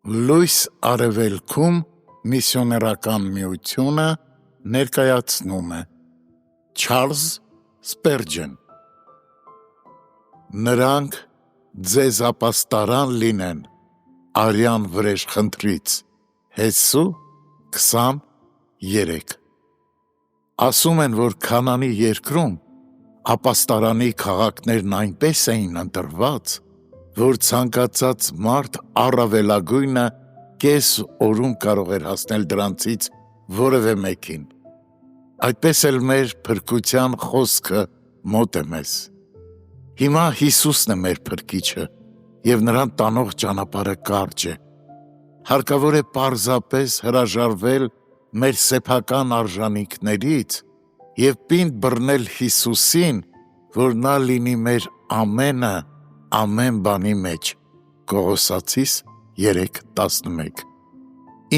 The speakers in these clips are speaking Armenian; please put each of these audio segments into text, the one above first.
Լույս արևելքում միսիոներական միությունը ներկայացնում է Չարլզ Սպերջեն։ Նրանք ձեզ ապաստարան լինեն արյան վրեժ խնդրից, Հեսու 23։ Ասում են, որ Քանանի երկրում ապաստարանի քաղաքներն այնպես էին ընտրված, որ ցանկացած մարդ առավելագույնը կես օրում կարող էր հասնել դրանցից որևէ մեկին։ Այդպես էլ մեր փրկության խոսքը մոտ է մեզ։ Հիմա Հիսուսն է մեր փրկիչը, և նրան տանող ճանապարհը կարճ է։ Հարկավոր է պարզապես հրաժարվել մեր սեփական արժանինքներից և պինդ բռնել Հիսուսին, որ նա լինի մեր ամենը ամեն բանի մեջ։ Կողոսացիս 3:11։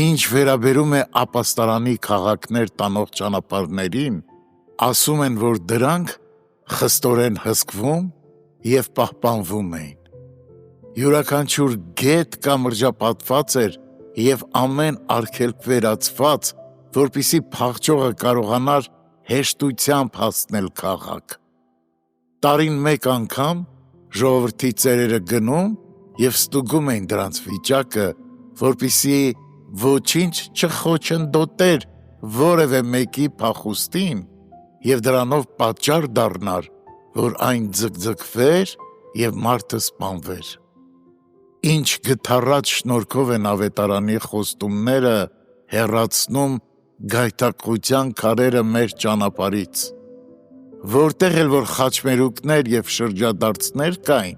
Ինչ վերաբերում է ապաստարանի քաղաքներ տանող ճանապարհներին, ասում են, որ դրանք խստորեն հսկվում և պահպանվում էին։ Յուրաքանչյուր գետ կամրջապատված էր և ամեն արգելք վերացված, որպեսզի փախչողը կարողանար հեշտությամբ հասնել քաղաք։ Տարին մեկ անգամ ժողովրդի ծերերը գնում և ստուգում էին դրանց վիճակը, որպեսզի ոչինչ չխոչընդոտեր որևէ մեկի փախուստին և դրանով պատճառ դառնար, որ այն ձգձգվեր և մարդը սպանվեր։ Ինչ գթառատ շնորհքով են ավետարանի խոստումները հեռացնում գայթակղության քարերը մեր ճանապարհից։ Որտեղ էլ որ խաչմերուկներ և շրջադարձներ կային,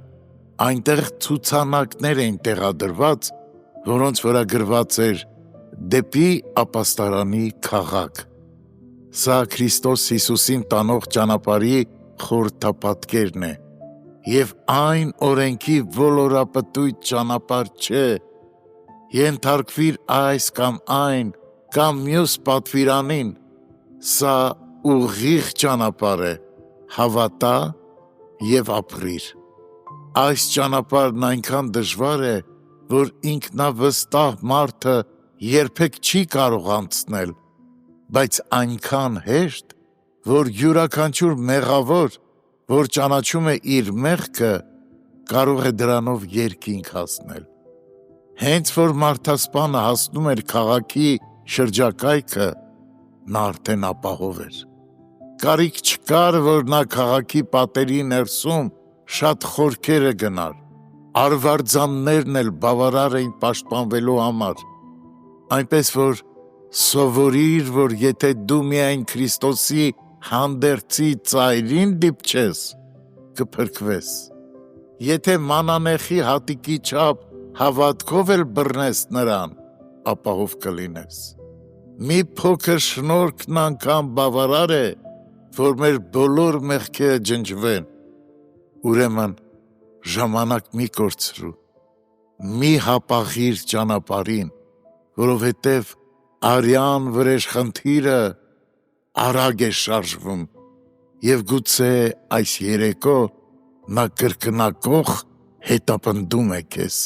այնտեղ ցուցանակներ էին տեղադրված, որոնց վրա գրված էր «Դեպի ապաստարանի քաղաք»։ Սա Քրիստոս Հիսուսին տանող ճանապարհի խորհրդապատկերն է, և այն օրենքի ոլորապտույտ ճանապարհ չէ։ Ենթարկվիր այս կամ այն կամ մյուս պատվիրանին, սա ուղիղ ճանապարհ է, հավատա և ապրիր։ Այս ճանապարհն այնքան դժվար է, որ ինքնավստահ մարդը երբեք չի կարող անցնել, բայց այնքան հեշտ, որ յուրաքանչյուր մեղավոր, որ ճանաչում է իր մեղքը, կարող է դրանով երկինք հասնել։ Հենց որ մարդասպանը հասնում էր քաղաքի շրջակայքը, նա արդեն ապահով էր։ Կարիք չկար, որ նա քաղաքի պատերի ներսում շատ խորքերը գնար, արվարձաններն էլ բավարար էին պաշտպանվելու համար։ Այնպես որ սովորիր, որ եթե դու միայն Քրիստոսի հանդերձի ծայրին դիպչես, կփրկվես։ Եթե մանանեխի հատիկի չափ հավատքով էլ բռնես նրան, ապահով կլինես։ Մի փոքր շնորհքն անգամ բավարար է, որ մեր բոլոր մեղքերը ջնջվեն։ Ուրեմն ժամանակ մի կորցրու, մի հապաղիր ճանապարհին, որովհետև արյան վրեժ խնդիրը արագ է շարժվում, և գուցե այս երեկո նա կրկնակոխ հետապնդում է քեզ։